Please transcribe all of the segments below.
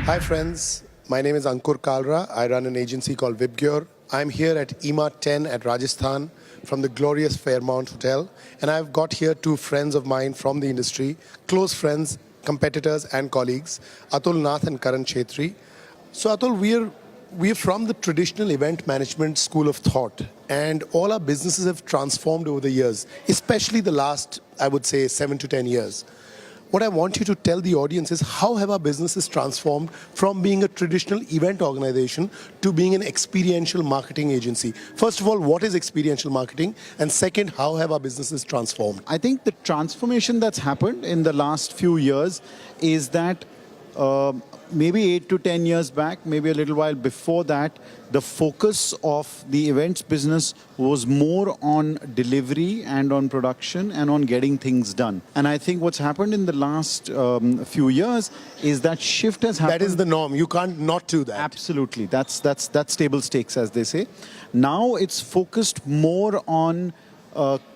Hi friends, my name is Ankur Kalra. I run an agency called Vibgyor. I'm here at EMA 10 at Rajasthan from the glorious Fairmount Hotel. And I've got here two friends of mine from the industry, close friends, competitors and colleagues, Atul Nath and Karan Chattri. So Atul, we're from the traditional event management school of thought, and all our businesses have transformed over the years, especially the last, I would say, 7 to 10 years. What I want you to tell the audience is how have our businesses transformed from being a traditional event organization to being an experiential marketing agency? First of all, what is experiential marketing? And second, how have our businesses transformed? I think the transformation that's happened in the last few years is that maybe 8 to 10 years back, maybe a little while before that, the focus of the events business was more on delivery and on production and on getting things done. And I think what's happened in the last few years is that shift has happened. That is the norm. You can't not do that. Absolutely. That's table stakes, as they say. Now it's focused more on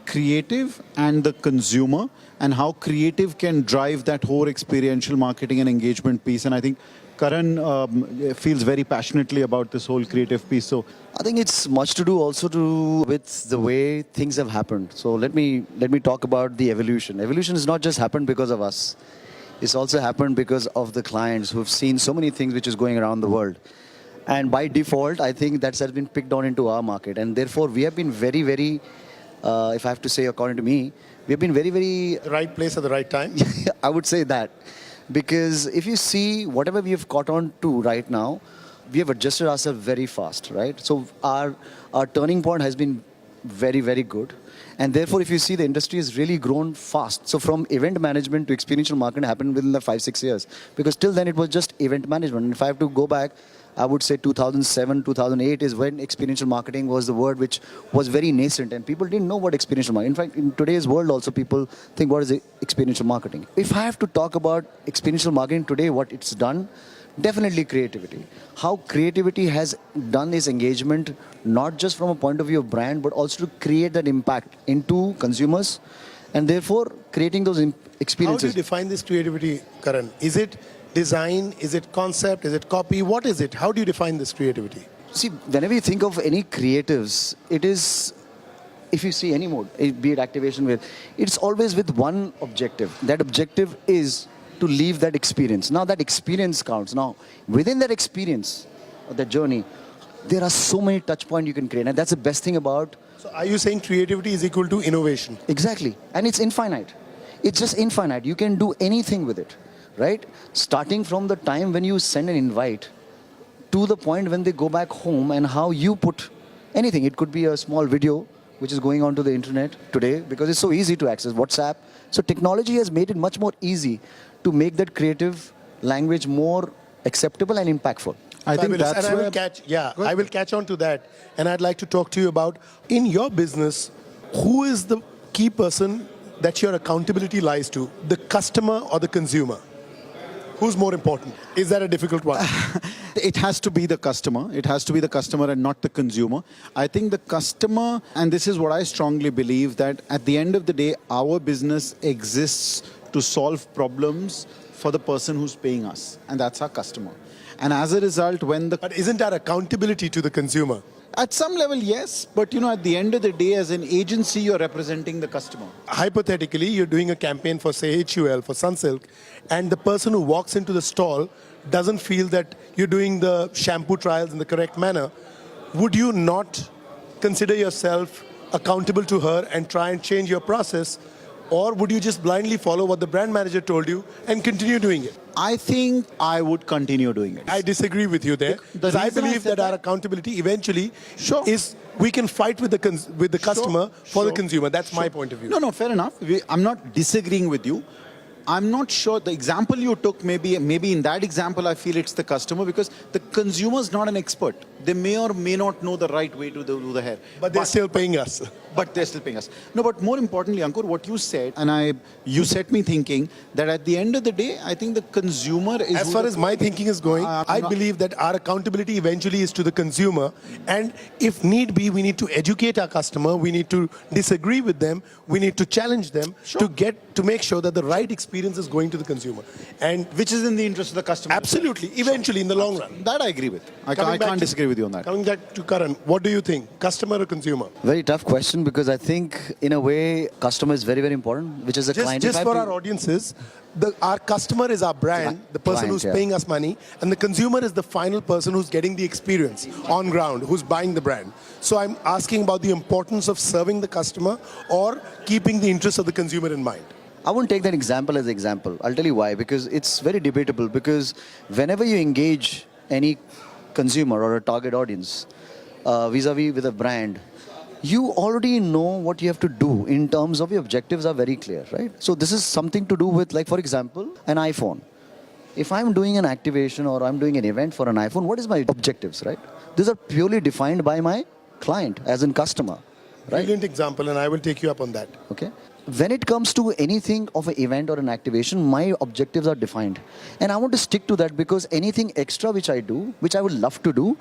creative and the consumer, and how creative can drive that whole experiential marketing and engagement piece. And I think Karan feels very passionately about this whole creative piece. So I think it's much to do also with the way things have happened. So let me talk about the evolution. Evolution has not just happened because of us. It's also happened because of the clients who've seen so many things which is going around the world. And by default, I think that has been picked on into our market. And therefore, we have been very, very, if I have to say according to me, we have been very, very... The right place at the right time? I would say that. Because if you see whatever we have caught on to right now, we have adjusted ourselves very fast, right? So our turning point has been very, very good. And therefore, if you see, the industry has really grown fast. So from event management to experiential marketing happened within the 5-6 years. Because till then, it was just event management. And if I have to go back, I would say 2007, 2008 is when experiential marketing was the word which was very nascent, and people didn't know what experiential marketing. In fact, in today's world also, people think, what is experiential marketing? If I have to talk about experiential marketing today, what it's done, definitely creativity. How creativity has done is engagement, not just from a point of view of brand, but also to create that impact into consumers, and therefore creating those experiences. How do you define this creativity, Karan? Is it design? Is it concept? Is it copy? What is it? How do you define this creativity? See, whenever you think of any creatives, it is, if you see any mode, be it activation, it's always with one objective. That objective is to leave that experience. Now that experience counts. Now, within that experience, that journey, there are so many touch points you can create. And that's the best thing about... So are you saying creativity is equal to innovation? Exactly. And it's infinite. It's just infinite. You can do anything with it. Right? Starting from the time when you send an invite to the point when they go back home and how you put anything. It could be a small video which is going onto the internet today because it's so easy to access, WhatsApp. So technology has made it much more easy to make that creative language more acceptable and impactful. I think that's I will catch on to that. And I'd like to talk to you about, in your business, who is the key person that your accountability lies to, the customer or the consumer? Who's more important? Is that a difficult one? It has to be the customer. It has to be the customer and not the consumer. I think the customer, and this is what I strongly believe, that at the end of the day, our business exists to solve problems for the person who's paying us. And that's our customer. And as a result, when the... But isn't that accountability to the consumer? At some level, yes. But, you know, at the end of the day, as an agency, you're representing the customer. Hypothetically, you're doing a campaign for, say, HUL, for Sunsilk, and the person who walks into the stall doesn't feel that you're doing the shampoo trials in the correct manner. Would you not consider yourself accountable to her and try and change your process? Or would you just blindly follow what the brand manager told you and continue doing it? I think I would continue doing it. I disagree with you there. Because I believe that our accountability eventually is we can fight with the customer for the consumer. That's my point of view. No, fair enough. I'm not disagreeing with you. I'm not sure. The example you took, maybe in that example, I feel it's the customer because the consumer is not an expert. They may or may not know the right way to do the hair. But they're still paying us. But they're still paying us. No, but more importantly, Ankur, what you said, and you set me thinking that at the end of the day, I think the consumer is... As far as my thinking is going, I believe that our accountability eventually is to the consumer. And if need be, we need to educate our customer. We need to disagree with them. We need to challenge them to make sure that the right experience experience is going to the consumer. And Which is in the interest of the customer. absolutely, eventually, in the long run. That I agree with. I Coming back can't to- disagree with you on that. Coming back to Karan, what do you think? Customer or consumer? Very tough question because I think, in a way, customer is very, very important, which is a client. Just If I for have our to- audiences, our customer is our brand, the person Client, who's yeah. paying us money, and the consumer is the final person who's getting the experience on ground, who's buying the brand. So I'm asking about the importance of serving the customer or keeping the interests of the consumer in mind. I won't take that example as an example. I'll tell you why. Because it's very debatable. Because whenever you engage any consumer or a target audience vis-a-vis with a brand, you already know what you have to do in terms of your objectives are very clear, right? So this is something to do with, like, for example, an iPhone. If I'm doing an activation or I'm doing an event for an iPhone, what is my objectives, right? These are purely defined by my client, as in customer, right? Brilliant example, and I will take you up on that. Okay. When it comes to anything of an event or an activation, my objectives are defined. And I want to stick to that because anything extra which I do, which I would love to do,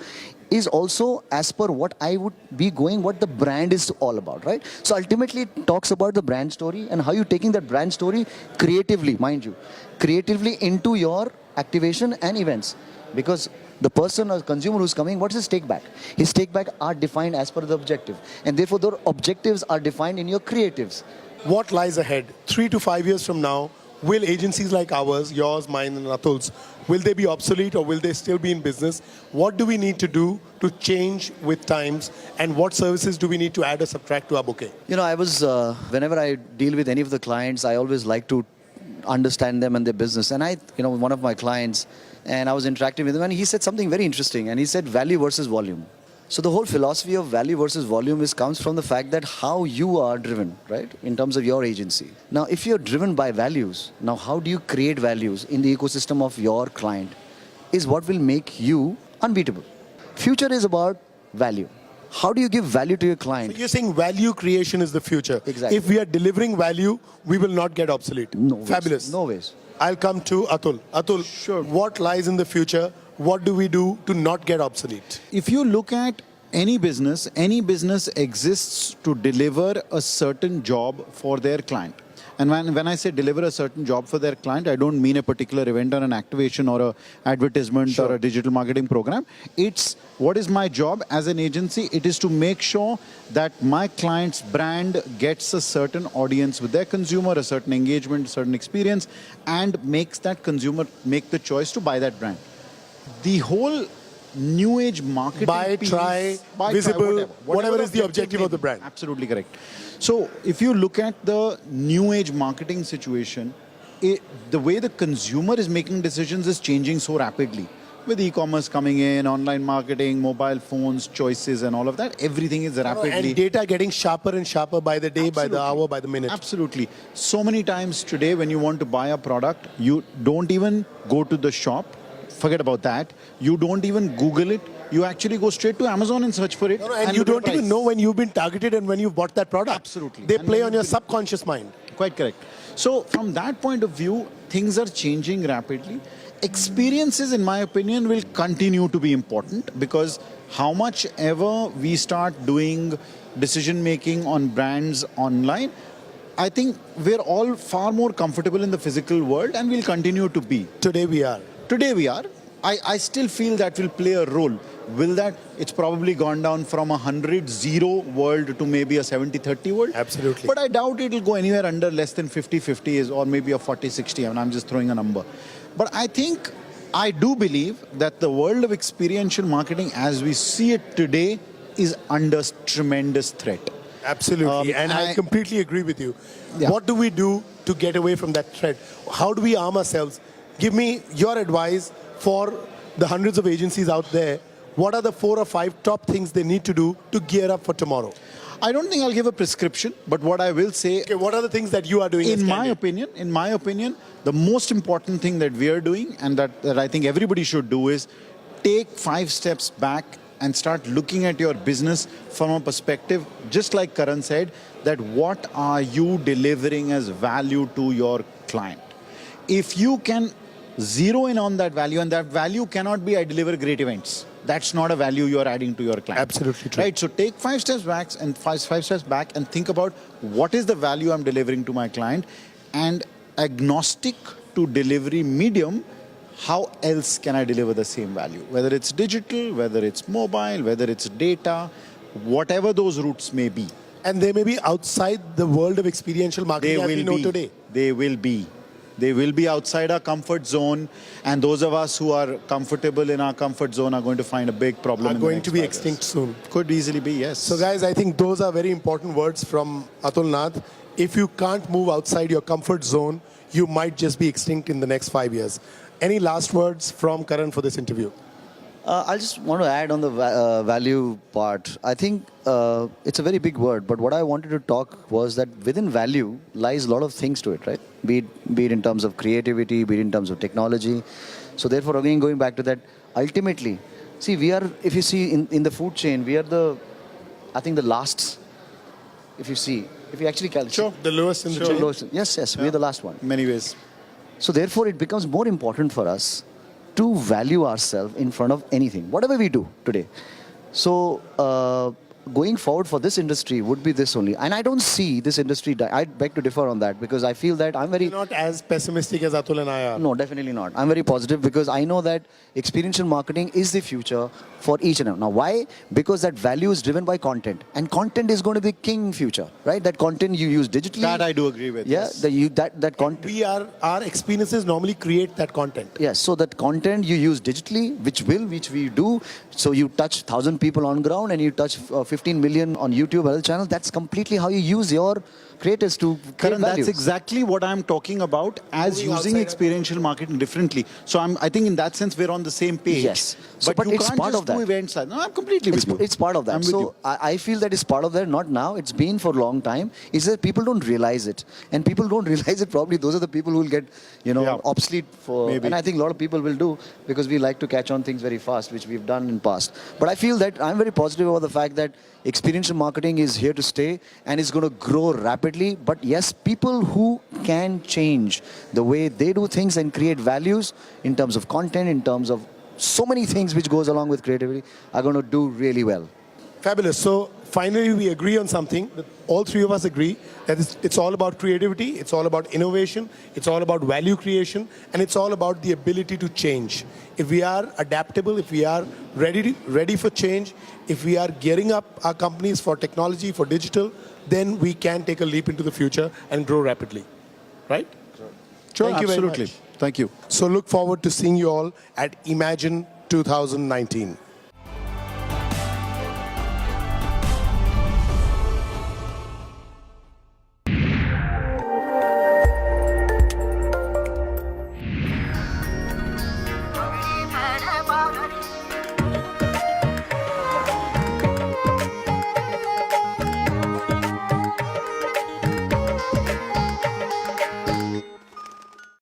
is also as per what I would be going, what the brand is all about, right? So ultimately it talks about the brand story and how you're taking that brand story creatively, mind you, creatively into your activation and events. Because the person or consumer who's coming, what's his take back? His take back are defined as per the objective. And therefore the objectives are defined in your creatives. What lies ahead? 3 to 5 years from now, will agencies like ours, yours, mine, and Atul's, will they be obsolete or will they still be in business? What do we need to do to change with times, and what services do we need to add or subtract to our bouquet? You know, whenever I deal with any of the clients, I always like to understand them and their business. And one of my clients, and I was interacting with him, and he said something very interesting, and he said value versus volume. So the whole philosophy of value versus volume comes from the fact that how you are driven, right, in terms of your agency. Now, if you're driven by values, now how do you create values in the ecosystem of your client is what will make you unbeatable. Future is about value. How do you give value to your client? So you're saying value creation is the future. Exactly. If we are delivering value, we will not get obsolete. No ways. Fabulous. No ways. I'll come to Atul. Atul, Sure. what lies in the future? What do we do to not get obsolete? If you look at any business exists to deliver a certain job for their client. And when I say deliver a certain job for their client, I don't mean a particular event or an activation or an advertisement or a digital marketing program. It's what is my job as an agency? It is to make sure that my client's brand gets a certain audience with their consumer, a certain engagement, a certain experience, and makes that consumer make the choice to buy that brand. The whole new age marketing Buy, piece, try, visible, whatever is the objective of the brand. Absolutely correct. So if you look at the new age marketing situation, the way the consumer is making decisions is changing so rapidly. With e-commerce coming in, online marketing, mobile phones, choices and all of that, everything is rapidly... And data getting sharper and sharper by the day, by the hour, by the minute. Absolutely. So many times today when you want to buy a product, you don't even go to the shop. Forget about that. You don't even Google it. You actually go straight to Amazon and search for it. And you look at don't the even price. know when you've been targeted and when you've bought that product. Absolutely. They And play when on you your will- subconscious mind. Quite correct. So from that point of view, things are changing rapidly. Experiences, in my opinion, will continue to be important because how much ever we start doing decision making on brands online, I think we're all far more comfortable in the physical world and will continue to be. Today we are. Today we are. I still feel that will play a role. Will that? It's probably gone down from a 100-0 world to maybe a 70-30 world. Absolutely. But I doubt it will go anywhere under less than 50-50 or maybe a 40-60. I mean, I'm just throwing a number. But I do believe that the world of experiential marketing as we see it today is under tremendous threat. Absolutely. And I completely agree with you. Yeah. What do we do to get away from that threat? How do we arm ourselves? Give me your advice for the hundreds of agencies out there. What are the 4 or 5 top things they need to do to gear up for tomorrow? I don't think I'll give a prescription, but what I will say... Okay, what are the things that you are doing? In my opinion, the most important thing that we are doing and that I think everybody should do is take 5 steps back and start looking at your business from a perspective, just like Karan said, that what are you delivering as value to your client? If you can zero in on that value, and that value cannot be I deliver great events. That's not a value you are adding to your client. Absolutely true. Right? So take 5 steps back and 5 steps back and think about what is the value I'm delivering to my client and agnostic to delivery medium, how else can I deliver the same value? Whether it's digital, whether it's mobile, whether it's data, whatever those routes may be. And they may be outside the world of experiential marketing as we know today. They will be. They will be outside our comfort zone, and those of us who are comfortable in our comfort zone are going to find a big problem. Are going to be extinct soon. Could easily be, yes. So guys, I think those are very important words from Atul Nath. If you can't move outside your comfort zone, you might just be extinct in the next 5 years. Any last words from Karan for this interview? I just want to add on the value part. I think it's a very big word, but what I wanted to talk was that within value lies a lot of things to it, right? Be it in terms of creativity, be it in terms of technology. So therefore, again, going back to that, ultimately, see, we are, if you see in the food chain, we are I think the last, if you actually calculate. Sure, the lowest in the chain. Yes, we're the last one. In many ways. So therefore, it becomes more important for us to value ourselves in front of anything, whatever we do today. So going forward for this industry would be this only. And I don't see this industry die. I beg to differ on that because I feel that I'm very... You're not as pessimistic as Atul and I are. No, definitely not. I'm very positive because I know that experiential marketing is the future for each and every. Now, why? Because that value is driven by content. And content is going to be king future, right? That content you use digitally. That I do agree with. Yeah, yes. that content. Our experiences normally create that content. Yes, so that content you use digitally, which we do. So you touch 1,000 people on ground and you touch 15 million on YouTube other channel. That's completely how you use your creators to create Karan, values. that's exactly what I'm talking about as Moving using outside experiential marketing differently. So I think in that sense we're on the same page. Yes. So, but you it's can't part just of that. do events. No, I'm completely with you. It's part of that. I'm with So you. I feel that it's part of that. Not now. It's been for a long time. It's that people don't realize it, and people don't realize it. Probably those are the people who will get obsolete for. Maybe. And I think a lot of people will do because we like to catch on things very fast, which we've done in past. But I feel that I'm very positive about the fact that experiential marketing is here to stay and is going to grow rapidly. But yes, people who can change the way they do things and create values in terms of content, in terms of so many things which goes along with creativity are going to do really well. Fabulous. So finally, we agree on something. All three of us agree that it's all about creativity, it's all about innovation, it's all about value creation, and it's all about the ability to change. If we are adaptable, if we are ready for change, if we are gearing up our companies for technology, for digital, then we can take a leap into the future and grow rapidly. Right? Sure, Thank you very absolutely. much. Thank you. So look forward to seeing you all at Imagine 2019.